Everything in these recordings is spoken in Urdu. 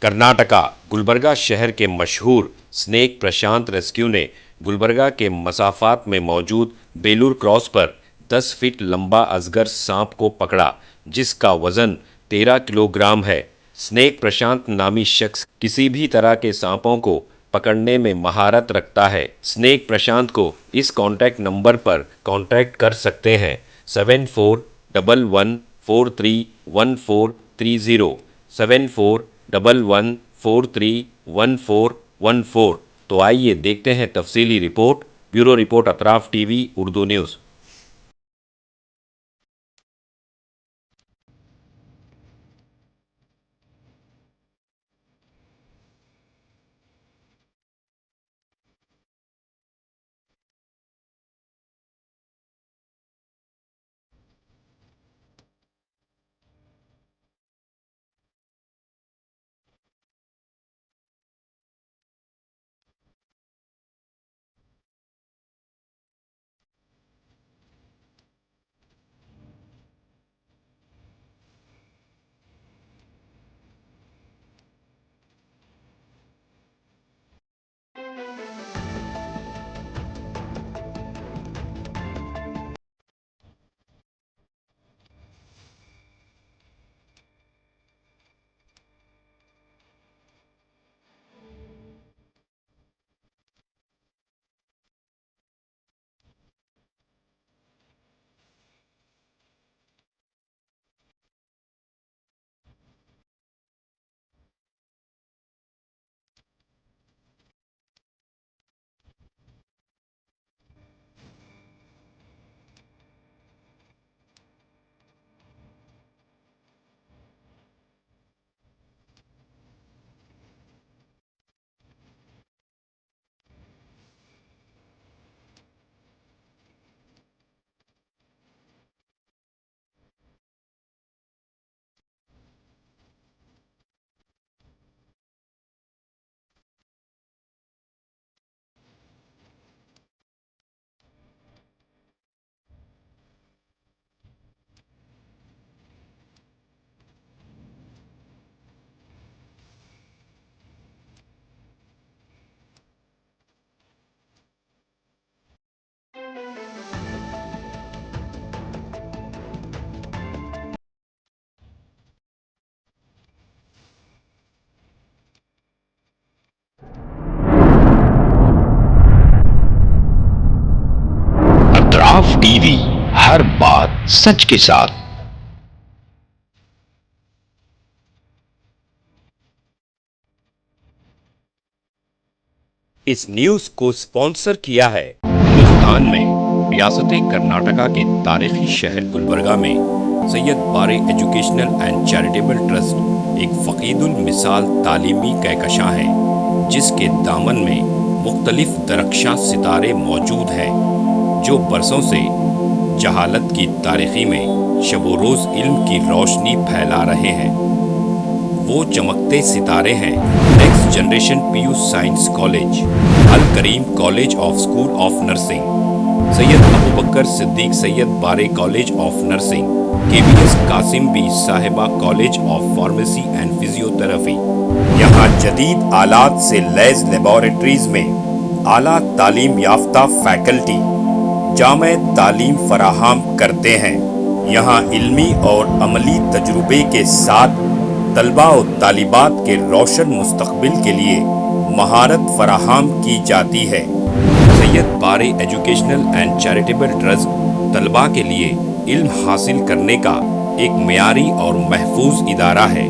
کرناٹکا گلبرگہ شہر کے مشہور سنیک پرشانت ریسکیو نے گلبرگہ کے مسافات میں موجود بیلور کراس پر 10 فٹ لمبا ازگر سانپ کو پکڑا جس کا وزن 13 کلو گرام ہے۔ سنیک پرشانت نامی شخص کسی بھی طرح کے سانپوں کو پکڑنے میں مہارت رکھتا ہے۔ سنیک پرشانت کو اس کانٹیکٹ نمبر پر کانٹیکٹ کر سکتے ہیں 7411431430 7411431414۔ تو آئیے دیکھتے ہیں تفصیلی رپورٹ۔ بیورو رپورٹ اطراف ٹی وی اردو نیوز۔ اطراف ٹی وی، ہر بات سچ کے ساتھ۔ اس نیوز کو سپانسر کیا ہے ہندوستان میں ریاست کرناٹکا کے تاریخی شہر گلبرگہ میں سید بارے ایجوکیشنل اینڈ چیریٹیبل ٹرسٹ ایک فقید المثال تعلیمی کہکشاں ہے جس کے دامن میں مختلف درخشاں ستارے موجود ہیں جو برسوں سے جہالت کی تاریخی میں شب و روز علم کی روشنی پھیلا رہے ہیں۔ وہ چمکتے ستارے ہیں next generation P U science college, Al-Kareem college of school of nursing, Syed Abubakar Siddique Syed بارے college of nursing, KBS Qasim Bi Sahiba college of pharmacy and physiotherapy. یہاں جدید آلات سے لیس لیبارٹریز میں اعلیٰ تعلیم یافتہ فیکلٹی جامع تعلیم فراہم کرتے ہیں۔ یہاں علمی اور عملی تجربے کے ساتھ طلباء و طالبات کے روشن مستقبل کے لیے مہارت فراہم کی جاتی ہے۔ سید بارے ایجوکیشنل اینڈ چیریٹیبل ٹرسٹ طلباء کے لیے علم حاصل کرنے کا ایک معیاری اور محفوظ ادارہ ہے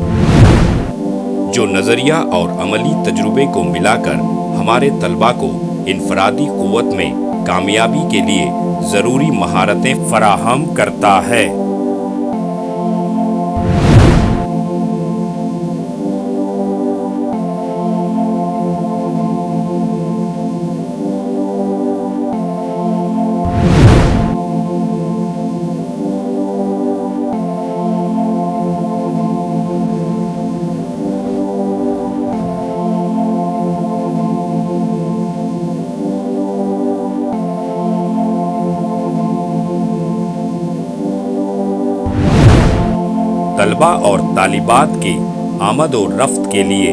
جو نظریہ اور عملی تجربے کو ملا کر ہمارے طلباء کو انفرادی قوت میں کامیابی کے لیے ضروری مہارتیں فراہم کرتا ہے۔ طلباء اور طالبات کی آمد و رفت کے لیے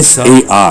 SAR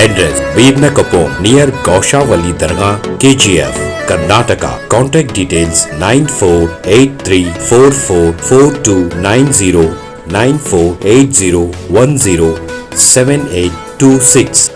Address Birnakapom near Gaushavali Dargah, KGF, Karnataka. Contact details 9483444290 9480107826.